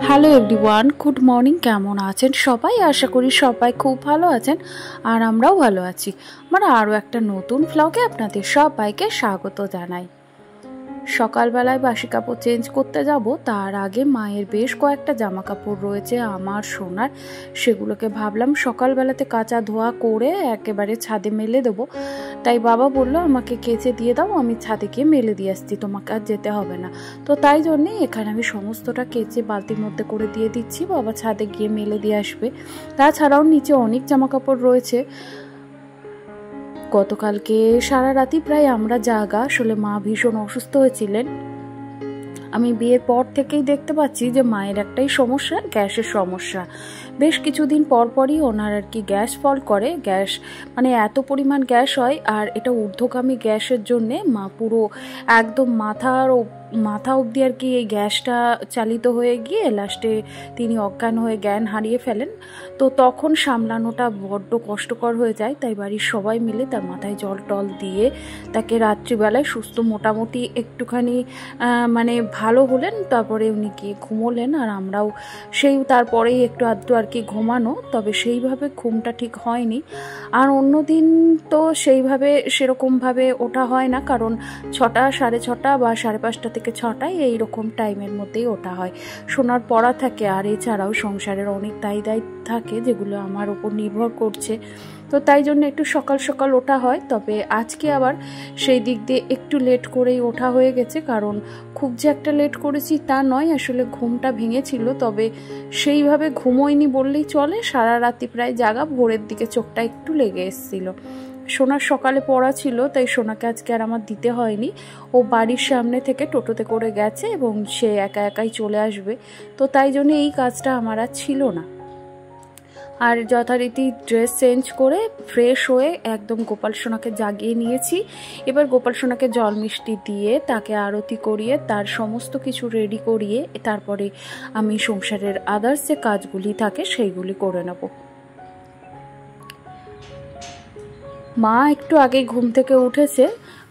Hello everyone, good morning. কেমন আছেন সবাই? আশা করি সবাই খুব ভালো আছেন আর আমরাও ভালো আছি। আমরা আরও একটা নতুন ভ্লগে আপনাদের সবাইকে স্বাগত জানাই। সকালবেলায় বাসি কাপড় চেঞ্জ করতে যাব, তার আগে মায়ের বেশ কয়েকটা জামা কাপড় রয়েছে আমার সোনার, সেগুলোকে ভাবলাম সকালবেলাতে কাচা ধোয়া করে একেবারে ছাদে মেলে দেবো। তাই বাবা বললো আমাকে কেচে দিয়ে দাও, আমি ছাদে গিয়ে মেলে দিয়ে আসছি, তোমাকে আর যেতে হবে না। তো তাই জন্যে এখানে আমি সমস্তটা কেচে বালতির মধ্যে করে দিয়ে দিচ্ছি, বাবা ছাদে গিয়ে মেলে দিয়ে আসবে। তাছাড়াও নিচে অনেক জামা কাপড় রয়েছে। গতকালকে সারা রাতি প্রায় আমরা জাগা, আসলে মা ভীষণ অসুস্থ হয়েছিলেন। আমি বিয়ের পর থেকেই দেখতে পাচ্ছি যে মায়ের একটাই সমস্যা, গ্যাসের সমস্যা। বেশ কিছুদিন পর পরই ওনার আর কি গ্যাস ফল করে, গ্যাস মানে এত পরিমাণ গ্যাস হয়, আর এটা ঊর্ধ্বগামী গ্যাসের জন্যে মা পুরো একদম মাথা অবধি আর কি এই গ্যাসটা চালিত হয়ে গিয়ে লাস্টে তিনি অজ্ঞান হয়ে জ্ঞান হারিয়ে ফেলেন। তো তখন সামলানোটা বড্ড কষ্টকর হয়ে যায়, তাই বাড়ির সবাই মিলে তার মাথায় জল টল দিয়ে তাকে রাত্রিবেলায় সুস্থ মোটামুটি একটুখানি মানে ভালো হলেন, তারপরে উনি গিয়ে ঘুমোলেন। আর আমরাও সেই তারপরেই একটু আধটু আর কি ঘুমানো, তবে সেইভাবে ঘুমটা ঠিক হয়নি। আর অন্য দিন তো সেইভাবে সেরকমভাবে ওঠা হয় না, কারণ 6টা, 6:30 বা 5:30 থেকে 6টায় এইরকম টাইমের মধ্যেই ওঠা হয়। সোনার পড়া থাকে, আর এছাড়াও সংসারের অনেক দায়িত্ব থাকে যেগুলো আমার উপর নির্ভর করছে, তো তাই জন্য একটু সকাল সকাল ওঠা হয়। তবে আজকে আবার সেই দিক দিয়ে একটু লেট করেই ওঠা হয়ে গেছে, কারণ খুব যে একটা লেট করেছি তা নয়, আসলে ঘুমটা ভেঙেছিল, তবে সেইভাবে ঘুমোয়নি বললেই চলে। সারা রাতি প্রায় জাগা, ভোরের দিকে চোখটা একটু লেগে এসেছিল। সোনার সকালে পড়া ছিল, তাই সোনাকে আজকে আর আমার দিতে হয়নি। ও বাড়ির সামনে থেকে টোটোতে করে গেছে এবং সে একা একাই চলে আসবে, তো তাই জন্য এই কাজটা আমার আর ছিল না। আর যথারীতি ড্রেস চেঞ্জ করে ফ্রেশ হয়ে একদম গোপাল সোনাকে জাগিয়ে নিয়েছি। এবার গোপাল সোনাকে জল মিষ্টি দিয়ে তাকে আরতি করিয়ে তার সমস্ত কিছু রেডি করিয়ে তারপরে আমি সংসারের আদার্স যে কাজগুলি থাকে সেইগুলি করে নেব। মা একটু আগে ঘুম থেকে উঠেছে,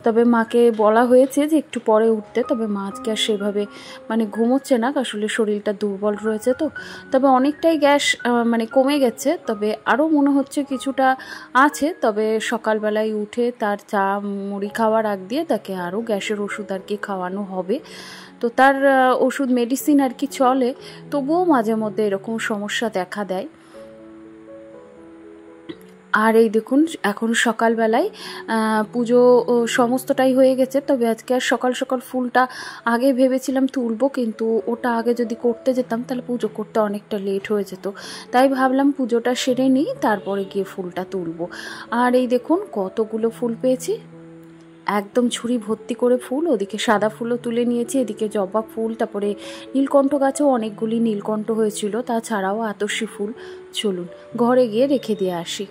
তবে মাকে বলা হয়েছে যে একটু পরে উঠতে, তবে মা আজকে আর সেভাবে মানে ঘুমোচ্ছে না, আসলে শরীরটা দুর্বল রয়েছে। তো তবে অনেকটাই গ্যাস মানে কমে গেছে, তবে আরও মনে হচ্ছে কিছুটা আছে। তবে সকালবেলায় উঠে তার চা মুড়ি খাওয়ার আগ দিয়ে তাকে আরও গ্যাসের ওষুধ আর কি খাওয়ানো হবে। তো তার ওষুধ মেডিসিন আর কি চলে, তবুও মাঝে মধ্যে এরকম সমস্যা দেখা দেয়। আর এই দেখুন এখন সকালবেলায় পুজো সমস্তটাই হয়ে গেছে, তবে আজকে আর সকাল সকাল ফুলটা আগে ভেবেছিলাম তুলবো, কিন্তু ওটা আগে যদি করতে যেতাম তাহলে পুজো করতে অনেকটা লেট হয়ে যেত, তাই ভাবলাম পুজোটা সেরে নিই তারপরে গিয়ে ফুলটা তুলবো। আর এই দেখুন কতগুলো ফুল পেয়েছি, একদম ঝুড়ি ভর্তি করে ফুল। ওদিকে সাদা ফুলও তুলে নিয়েছি, এদিকে জবা ফুল, তারপরে নীলকণ্ঠ গাছেও অনেকগুলি নীলকণ্ঠ হয়েছিল, তাছাড়াও আতসী ফুল। চলুন ঘরে গিয়ে রেখে দিয়ে আসি।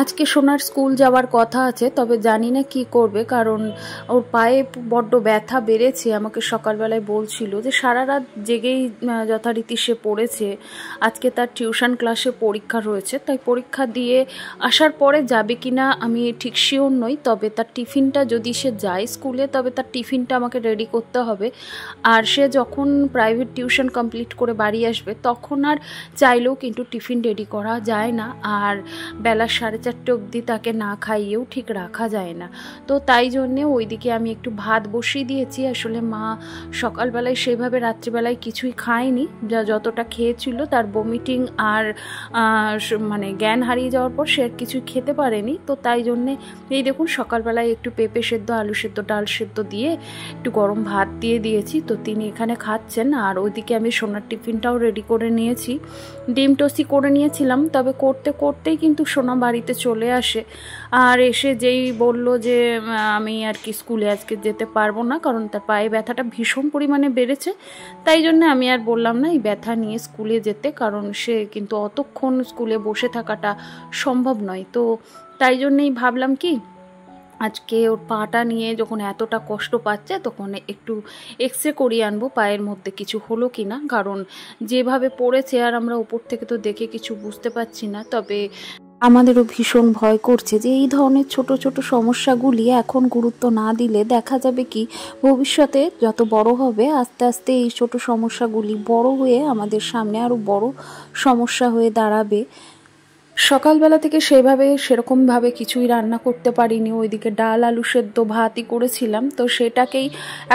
আজকে সোনার স্কুল যাওয়ার কথা আছে, তবে জানি না কি করবে, কারণ ওর পায়ে বড্ড ব্যথা বেড়েছে। আমাকে সকালবেলায় বলছিল যে সারা রাত জেগেই যথারীতি সে পড়েছে। আজকে তার টিউশন ক্লাসে পরীক্ষা রয়েছে, তাই পরীক্ষা দিয়ে আসার পরে যাবে কিনা আমি ঠিক শিওর নই। তবে তার টিফিনটা, যদি সে যায় স্কুলে, তবে তার টিফিনটা আমাকে রেডি করতে হবে। আর সে যখন প্রাইভেট টিউশন কমপ্লিট করে বাড়ি আসবে তখন আর চাইলেও কিন্তু টিফিন রেডি করা যায় না, আর বেলা 4:30 অবধি তাকে না খাইয়েও ঠিক রাখা যায় না। তো তাই জন্যে ওইদিকে আমি একটু ভাত বসিয়ে দিয়েছি। আসলে মা সকালবেলায় সেভাবে রাত্রিবেলায় কিছুই খায়নি, যতটা খেয়েছিল তার বমিটিং আর মানে জ্ঞান হারিয়ে যাওয়ার পর সে আর কিছুই খেতে পারেনি। তো তাই জন্যে এই দেখুন সকালবেলায় একটু পেঁপে সেদ্ধ, আলু সেদ্ধ, ডাল সেদ্ধ দিয়ে একটু গরম ভাত দিয়ে দিয়েছি, তো তিনি এখানে খাচ্ছেন। আর ওইদিকে আমি সোনার টিফিনটাও রেডি করে নিয়েছি, ডিম টোস্টি করে নিয়েছিলাম, তবে করতে করতেই কিন্তু সোনা বাড়িতে চলে আসে। আর এসে যেই বলল যে আমি আর কি স্কুলে আজকে যেতে পারবো না, কারণ তার পায়ে ব্যথাটা ভীষণ পরিমাণে বেড়েছে। তাই জন্য আমি আর বললাম না এই ব্যথা নিয়ে স্কুলে যেতে, কারণ সে কিন্তু অতক্ষণ স্কুলে বসে থাকাটা সম্ভব নয়। তো তাই জন্যেই ভাবলাম কি আজকে ওর পাটা নিয়ে যখন এতটা কষ্ট পাচ্ছে তখন একটু এক্সরে করিয়ে আনবো পায়ের মধ্যে কিছু হলো কি না, কারণ যেভাবে পড়েছে আর আমরা উপর থেকে তো দেখে কিছু বুঝতে পারছি না। তবে আমাদেরও ভীষণ ভয় করছে যে এই ধরনের ছোট ছোট সমস্যাগুলি এখন গুরুত্ব না দিলে দেখা যাবে কি ভবিষ্যতে যত বড় হবে আস্তে আস্তে এই ছোট সমস্যাগুলি বড় হয়ে আমাদের সামনে আরও বড় সমস্যা হয়ে দাঁড়াবে। সকালবেলা থেকে সেরকমভাবে কিছুই রান্না করতে পারিনি, ওইদিকে ডাল আলু সেদ্ধ ভাতই করেছিলাম, তো সেটাকেই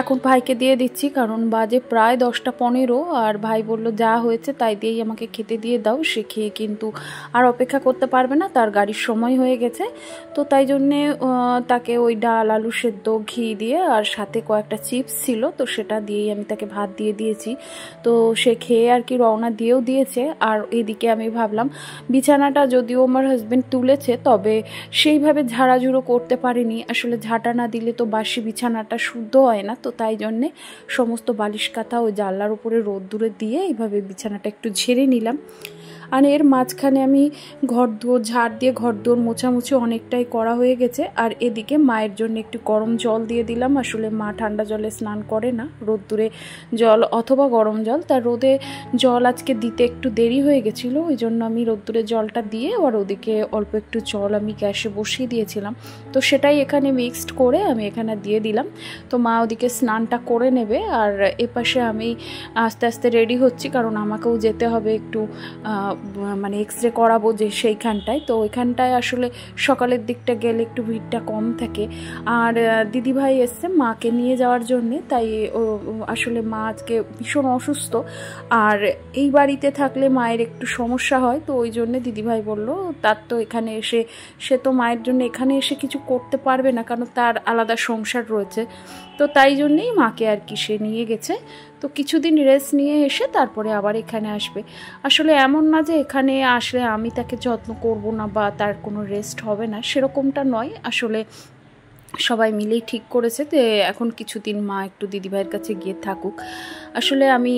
এখন ভাইকে দিয়ে দিচ্ছি কারণ বাজে প্রায় 10টা 15 আর ভাই বলল যা হয়েছে তাই দিয়েই আমাকে খেতে দিয়ে দাও। সে খেয়ে কিন্তু আর অপেক্ষা করতে পারবে না, তার গাড়ির সময় হয়ে গেছে। তো তাই জন্যে তাকে ওই ডাল আলু সেদ্ধ ঘি দিয়ে আর সাথে কয়েকটা চিপস ছিল তো সেটা দিয়েই আমি তাকে ভাত দিয়ে দিয়েছি। তো সে খেয়ে আর কি রওনা দিয়েও দিয়েছে। আর এদিকে আমি ভাবলাম বিছানাটা যদিও আমার হাজবেন্ড তুলেছে তবে সেইভাবে ঝাড়াঝুড়ো করতে পারিনি, আসলে ঝাঁটা না দিলে তো বাসি বিছানাটা শুদ্ধ হয় না। তো তাই জন্যে সমস্ত বালিশ কাঁথা ওই জানলার উপরে রোদ্দুরে দিয়ে এইভাবে বিছানাটা একটু ঝেড়ে নিলাম। আর এর মাঝখানে আমি ঝাড় দিয়ে ঘর দোর মোছামুছি অনেকটাই করা হয়ে গেছে। আর এদিকে মায়ের জন্য একটু গরম জল দিয়ে দিলাম, আসলে মা ঠান্ডা জলে স্নান করে না, রোদ্দুরে জল অথবা গরম জল, তার রোদে জল আজকে দিতে একটু দেরি হয়ে গেছিলো, ওই জন্য আমি রোদ্দুরে জলটা দিয়ে আর ওদিকে অল্প একটু জল আমি গ্যাসে বসিয়ে দিয়েছিলাম, তো সেটাই এখানে মিক্সড করে আমি এখানে দিয়ে দিলাম। তো মা ওদিকে স্নানটা করে নেবে আর এপাশে আমি আস্তে আস্তে রেডি হচ্ছি কারণ আমাকেও যেতে হবে একটু মানে এক্স রে করাবো যে সেইখানটায়। তো ওইখানটায় আসলে সকালের দিকটা গেলে একটু ভিড়টা কম থাকে। আর দিদিভাই এসছে মাকে নিয়ে যাওয়ার জন্যে, তাই আসলে মা আজকে ভীষণ অসুস্থ আর এই বাড়িতে থাকলে মায়ের একটু সমস্যা হয়, তো ওই জন্যে দিদিভাই বলল তার তো এখানে এসে সে তো মায়ের জন্য এখানে এসে কিছু করতে পারবে না কারণ তার আলাদা সংসার রয়েছে, তো তাই জন্যেই মাকে আর কি সে নিয়ে গেছে। তো কিছুদিন রেস্ট নিয়ে এসে তারপরে আবার এখানে আসবে। আসলে এমন না যে এখানে আসলে আমি তাকে যত্ন করব না বা তার কোনো রেস্ট হবে না, সেরকমটা নয়। আসলে সবাই মিলেই ঠিক করেছে যে এখন কিছুদিন মা একটু দিদিভাইয়ের কাছে গিয়ে থাকুক। আসলে আমি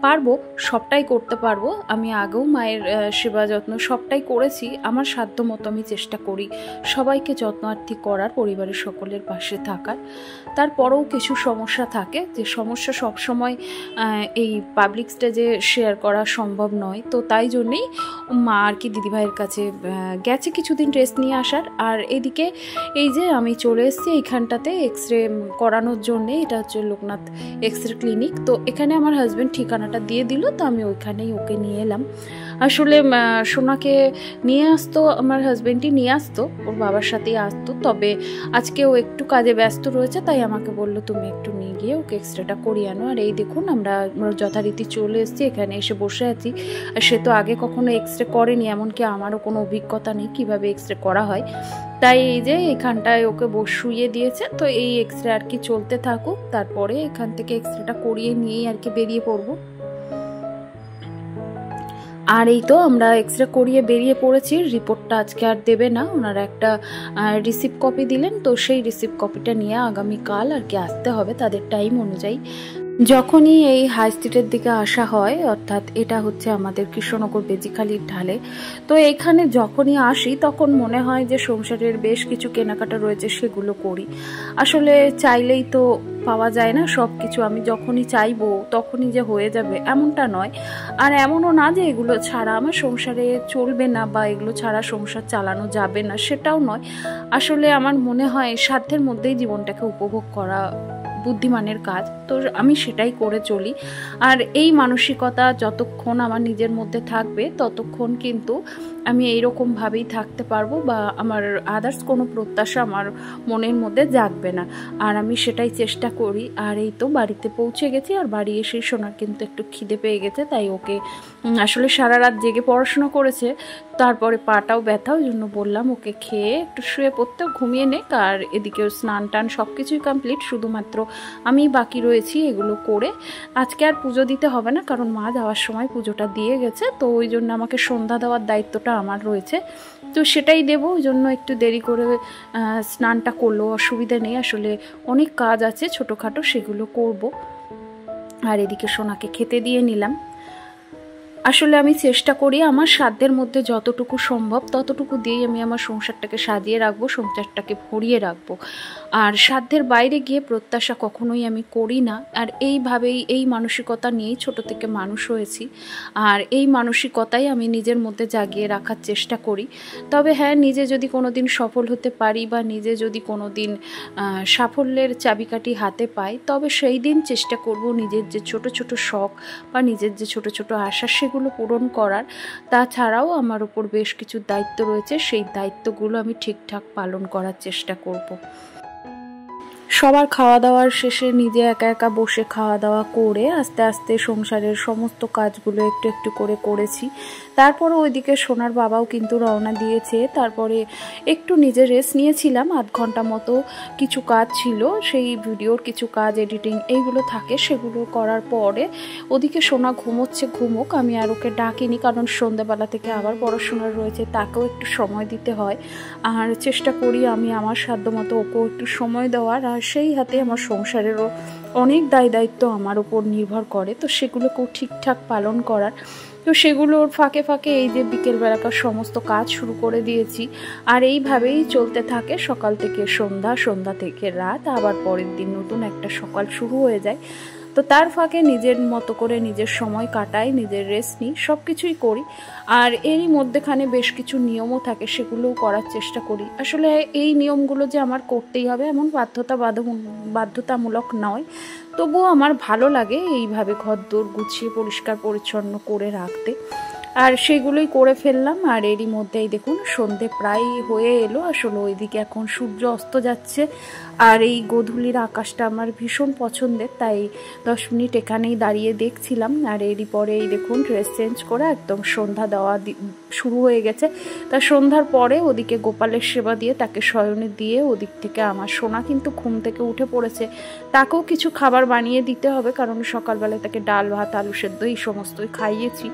পারবো, সবটাই করতে পারবো, আমি আগেও মায়ের সেবা যত্ন সবটাই করেছি, আমার সাধ্য মতো আমি চেষ্টা করি সবাইকে যত্নার্থী করার, পরিবারের সকলের পাশে থাকার। তারপরেও কিছু সমস্যা থাকে যে সমস্যা সবসময় এই পাবলিক স্টেজে শেয়ার করা সম্ভব নয়, তো তাই জন্যেই মা আর কি দিদিভাইয়ের কাছে গেছে কিছুদিন রেস্ট নিয়ে আসার। আর এদিকে এই যে আমি চলে এসেছি এইখানটাতে এক্স রে করানোর জন্যে, এটা হচ্ছে লোকনাথ এক্স রে ক্লিনিক। তো এখানে আমার হাজব্যান্ড ঠিকানাটা দিয়ে দিল, তো আমি ওইখানেই ওকে নিয়ে এলাম। আসলে সোনাকে নিয়ে আসতো আমার হাজব্যান্ডই নিয়ে আসতো, ওর বাবার সাথেই আসতো, তবে আজকে ও একটু কাজে ব্যস্ত রয়েছে তাই আমাকে বললো তুমি একটু নিয়ে গিয়ে ওকে এক্স রেটা করিয়ে আনো। আর এই দেখুন আমরা যথারীতি চলে এসেছি, এখানে এসে বসে আছি। আর সে তো আগে কখনো এক্স রে করেনি, এমনকি আমারও কোনো অভিজ্ঞতা নেই কীভাবে এক্স রে করা হয়, তাই এই যে এখানটায় ওকে শুইয়ে দিয়েছে। তো এই এক্স রে আর কি চলতে থাকুক, তারপরে এখান থেকে এক্স রেটা করিয়ে নিয়েই আর কি বেরিয়ে পড়বো। আর এই তো আমরা এক্স রে করিয়ে বেরিয়ে পড়েছি, রিপোর্টটা আজকে আর দেবে না, ওনারা একটা রিসিপ্ট কপি দিলেন, তো সেই রিসিপ্ট কপিটা নিয়ে আগামীকাল আর কি আসতে হবে তাদের টাইম অনুযায়ী। যখনই এই হাই স্ট্রিটের দিকে আসা হয়, অর্থাৎ এটা হচ্ছে আমাদের কৃষ্ণনগর বেজিখালির ঢালে, তো এখানে যখনই আসি তখন মনে হয় যে সংসারের বেশ কিছু কেনাকাটা রয়েছে সেগুলো করি। আসলে চাইলেই তো পাওয়া যায় না সব কিছু, আমি যখনই চাইবো তখনই যে হয়ে যাবে এমনটা নয়। আর এমনও না যে এগুলো ছাড়া আমার সংসারে চলবে না বা এগুলো ছাড়া সংসার চালানো যাবে না, সেটাও নয়। আসলে আমার মনে হয় সাধ্যের মধ্যেই জীবনটাকে উপভোগ করা বুদ্ধিমানের কাজ, তো আমি সেটাই করে চলি। আর এই মানসিকতা যতক্ষণ আমার নিজের মধ্যে থাকবে ততক্ষণ কিন্তু আমি এইরকমভাবেই থাকতে পারবো বা আমার আদার্স কোনো প্রত্যাশা আমার মনের মধ্যে জাগবে না, আর আমি সেটাই চেষ্টা করি। আর এই তো বাড়িতে পৌঁছে গেছি, আর বাড়ি এসে সোনার কিন্তু একটু খিদে পেয়ে গেছে, তাই ওকে আসলে সারা রাত জেগে পড়াশোনা করেছে, তারপরে পাটাও ব্যথা, ওই জন্য বললাম ওকে খেয়ে একটু শুয়ে পড়তে, ঘুমিয়ে নেক। আর এদিকে স্নান টান সব কিছুই কমপ্লিট, শুধুমাত্র আমি বাকি রয়েছি এগুলো করে। আজকে আর পুজো দিতে হবে না কারণ মা যাওয়ার সময় পুজোটা দিয়ে গেছে, তো ওই জন্য আমাকে সন্ধ্যা দেওয়ার দায়িত্বটা আমার রয়েছে, তো সেটাই দেবো। ওই জন্য একটু দেরি করে স্নানটা করলেও অসুবিধা নেই, আসলে অনেক কাজ আছে ছোটোখাটো সেগুলো করব। আর এদিকে সোনাকে খেতে দিয়ে নিলাম। আসলে আমি চেষ্টা করি আমার সাধ্যের মধ্যে যতটুকু সম্ভব ততটুকু দিয়েই আমি আমার সংসারটাকে সাজিয়ে রাখবো, সংসারটাকে ভরিয়ে রাখবো। আর সাধ্যের বাইরে গিয়ে প্রত্যাশা কখনোই আমি করি না। আর এইভাবেই এই মানসিকতা নিয়েই ছোট থেকে মানুষ হয়েছি। আর এই মানসিকতাই আমি নিজের মধ্যে জাগিয়ে রাখার চেষ্টা করি। তবে হ্যাঁ, নিজে যদি কোনো দিন সফল হতে পারি বা নিজে যদি কোনো দিন সাফল্যের চাবিকাঠি হাতে পাই, তবে সেই দিন চেষ্টা করব নিজের যে ছোট ছোট শখ বা নিজের যে ছোট ছোট আশা সেগুলো পূরণ করার। তাছাড়াও আমার উপর বেশ কিছু দায়িত্ব রয়েছে, সেই দায়িত্বগুলো আমি ঠিকঠাক পালন করার চেষ্টা করব। সবার খাওয়া দাওয়ার শেষে নিজে একা একা বসে খাওয়া দাওয়া করে আস্তে আস্তে সংসারের সমস্ত কাজগুলো একটু একটু করে করেছি। তারপরে ওইদিকে সোনার বাবাও কিন্তু রওনা দিয়েছে। তারপরে একটু নিজে রেস্ট নিয়েছিলাম, আধ ঘন্টা মতো। কিছু কাজ ছিল, সেই ভিডিওর কিছু কাজ এডিটিং এইগুলো থাকে, সেগুলো করার পরে ওদিকে সোনা ঘুমোচ্ছে, ঘুমোক, আমি আর ওকে ডাকিনি, কারণ সন্ধ্যাবেলা থেকে আবার পড়াশোনা রয়েছে, তাকেও একটু সময় দিতে হয়। আর চেষ্টা করি আমি আমার সাধ্য মতো ওকেও একটু সময় দেওয়ার। আর সেই হাতে আমার সংসারেরও অনেক দায়িত্ব আমার উপর নির্ভর করে, তো সেগুলোকেও ঠিকঠাক পালন করার। তো সেগুলোর ফাঁকে ফাঁকে এই যে বিকেলবেলাকার সমস্ত কাজ শুরু করে দিয়েছি। আর এইভাবেই চলতে থাকে সকাল থেকে সন্ধ্যা, সন্ধ্যা থেকে রাত, আবার পরের দিন নতুন একটা সকাল শুরু হয়ে যায়। তো তার ফাঁকে নিজের মতো করে নিজের সময় কাটাই, নিজের রেস্ট নিই, সব কিছুই করি। আর এরই মধ্যেখানে বেশ কিছু নিয়মও থাকে, সেগুলোও করার চেষ্টা করি। আসলে এই নিয়মগুলো যে আমার করতেই হবে এমন বাধ্যতামূলক নয়, তবুও আমার ভালো লাগে এইভাবে ঘরদোর গুছিয়ে পরিষ্কার পরিচ্ছন্ন করে রাখতে। আর সেগুলোই করে ফেললাম। আর এরই মধ্যেই দেখুন সন্ধে প্রায় হয়ে এলো। আসলে ওইদিকে এখন সূর্য অস্ত যাচ্ছে। আর এই গোধূলির আকাশটা আমার ভীষণ পছন্দের, তাই 10 মিনিট এখানেই দাঁড়িয়ে দেখছিলাম। আর এরই পরে এই দেখুন ড্রেস চেঞ্জ করে একদম সন্ধ্যা দেওয়া শুরু হয়ে গেছে। তা সন্ধ্যার পরে ওদিকে গোপালের সেবা দিয়ে তাকে শয়নে দিয়ে ওদিক থেকে আমার সোনা কিন্তু ঘুম থেকে উঠে পড়েছে। তাকেও কিছু খাবার বানিয়ে দিতে হবে, কারণ সকালবেলায় তাকে ডাল ভাত আলু সেদ্ধ এই সমস্তই খাইয়েছি।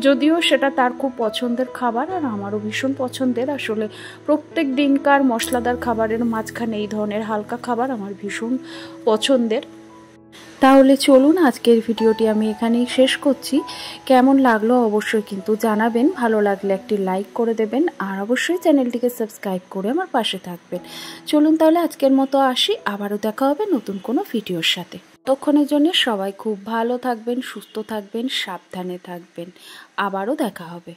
যদিও সেটা তার খুব পছন্দের খাবার, আর আমারও ভীষণ পছন্দের। আসলে প্রত্যেক দিনকার মশলাদার খাবারের মাঝখানে এই ধরনের হালকা খাবার আমার ভীষণ পছন্দের। তাহলে চলুন আজকের ভিডিওটি আমি এখানেই শেষ করছি। কেমন লাগলো অবশ্যই কিন্তু জানাবেন, ভালো লাগলে একটি লাইক করে দেবেন, আর অবশ্যই চ্যানেলটিকে সাবস্ক্রাইব করে আমার পাশে থাকবেন। চলুন তাহলে আজকের মতো আসি, আবারও দেখা হবে নতুন কোনো ভিডিওর সাথে। ততক্ষণের জন্য সবাই খুব ভালো থাকবেন, সুস্থ থাকবেন, সাবধানে থাকবেন। আবারও দেখা হবে।